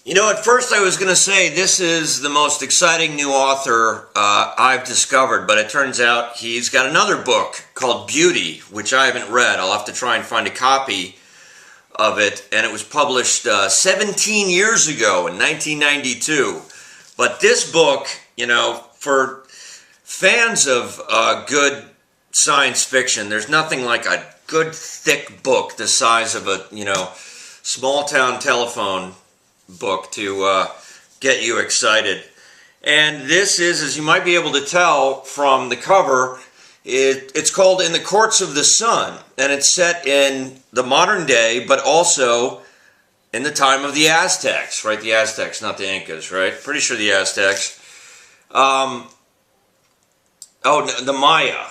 You know, at first I was going to say this is the most exciting new author I've discovered, but it turns out he's got another book called Beauty, which I haven't read. I'll have to try and find a copy of it, and it was published 17 years ago in 1992. But this book, you know, for fans of good science fiction, there's nothing like a good thick book the size of a, you know, small town telephone book to get you excited. And this is, as you might be able to tell from the cover, it's called In the Courts of the Sun, and it's set in the modern day, but also in the time of the Aztecs, right? The Aztecs, not the Incas, right? Pretty sure the Aztecs. Oh, the Maya.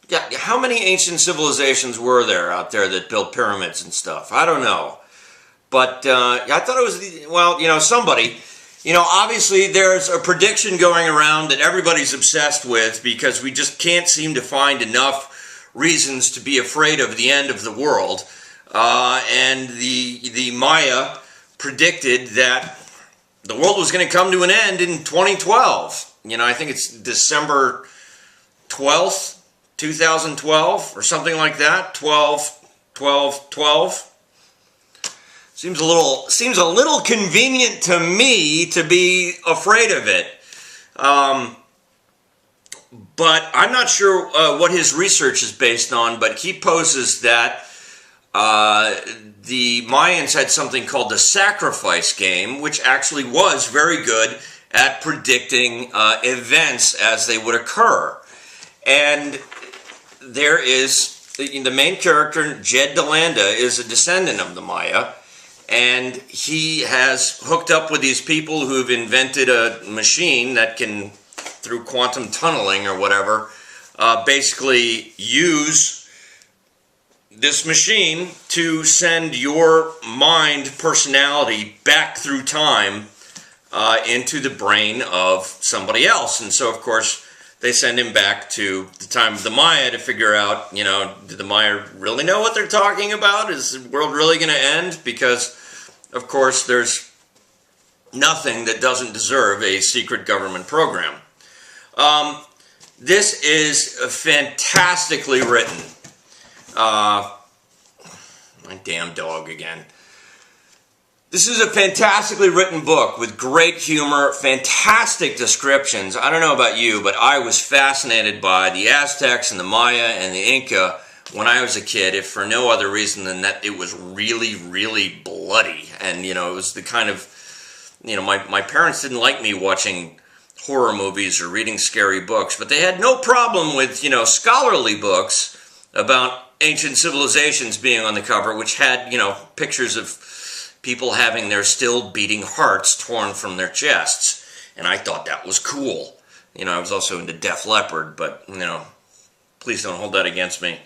Yeah, how many ancient civilizations were there out there that built pyramids and stuff? I don't know. But I thought it was, well, you know, somebody, you know, obviously there's a prediction going around that everybody's obsessed with because we just can't seem to find enough reasons to be afraid of the end of the world. And the Maya predicted that the world was going to come to an end in 2012. You know, I think it's December 12th, 2012 or something like that. 12. Seems a little convenient to me to be afraid of it. But I'm not sure what his research is based on, but he poses that the Mayans had something called the sacrifice game, which actually was very good at predicting events as they would occur. And there is, the main character, Jed DeLanda, is a descendant of the Maya. And he has hooked up with these people who've invented a machine that can, through quantum tunneling or whatever, basically use this machine to send your mind personality back through time into the brain of somebody else. And so, of course, they send him back to the time of the Maya to figure out, you know, did the Maya really know what they're talking about? Is the world really going to end? Because, of course, there's nothing that doesn't deserve a secret government program. This is fantastically written. My damn dog again. This is a fantastically written book with great humor, fantastic descriptions. I don't know about you, but I was fascinated by the Aztecs and the Maya and the Inca when I was a kid, if for no other reason than that it was really, really bloody. And, you know, it was the kind of, you know, my parents didn't like me watching horror movies or reading scary books, but they had no problem with, you know, scholarly books about ancient civilizations being on the cover, which had, you know, pictures of people having their still beating hearts torn from their chests. And I thought that was cool. You know, I was also into Def Leppard, but, you know, please don't hold that against me.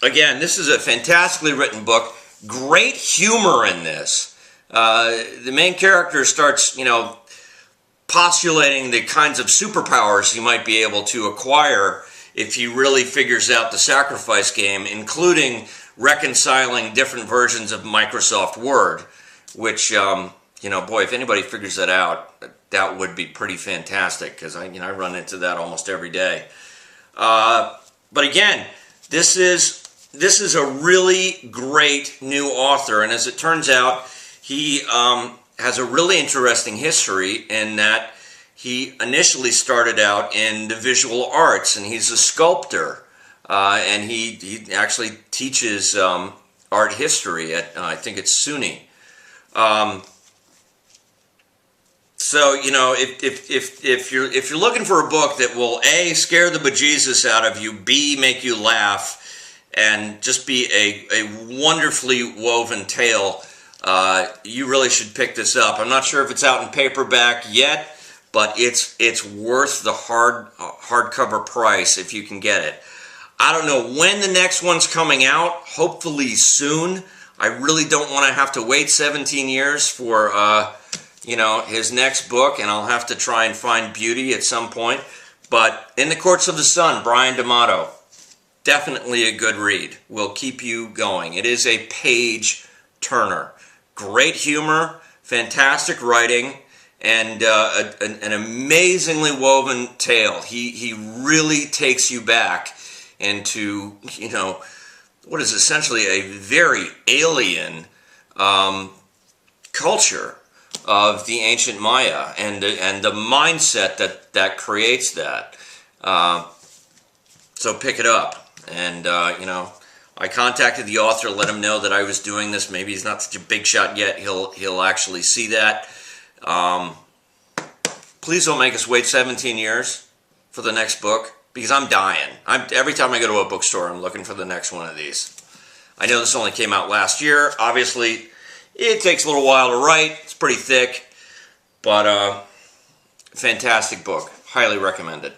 Again, this is a fantastically written book. Great humor in this. The main character starts, you know, postulating the kinds of superpowers he might be able to acquire if he really figures out the sacrifice game, including reconciling different versions of Microsoft Word, which, you know, boy, if anybody figures that out, that would be pretty fantastic, because I run into that almost every day. But again, this is a really great new author, and as it turns out, he has a really interesting history in that he initially started out in the visual arts, and he's a sculptor, and he actually teaches art history at, I think it's SUNY. So, you know, if you're looking for a book that will A, scare the bejesus out of you, B, make you laugh, and just be a wonderfully woven tale, you really should pick this up. I'm not sure if it's out in paperback yet, but it's worth the hardcover price if you can get it. I don't know when the next one's coming out. Hopefully soon. I really don't want to have to wait 17 years for you know, his next book, and I'll have to try and find Beauty at some point. But In the Courts of the Sun, Brian D'AMATO, definitely a good read. Will keep you going. It is a page turner. great humor, fantastic writing, and an amazingly woven tale. He really takes you back into, you know, what is essentially a very alien culture of the ancient Maya, and the mindset that creates that. So pick it up, and you know, I contacted the author, let him know that I was doing this. Maybe he's not such a big shot yet. He'll actually see that. Please don't make us wait 17 years for the next book, because I'm dying. Every time I go to a bookstore, I'm looking for the next one of these. I know this only came out last year. Obviously, it takes a little while to write. It's pretty thick, but fantastic book. Highly recommended.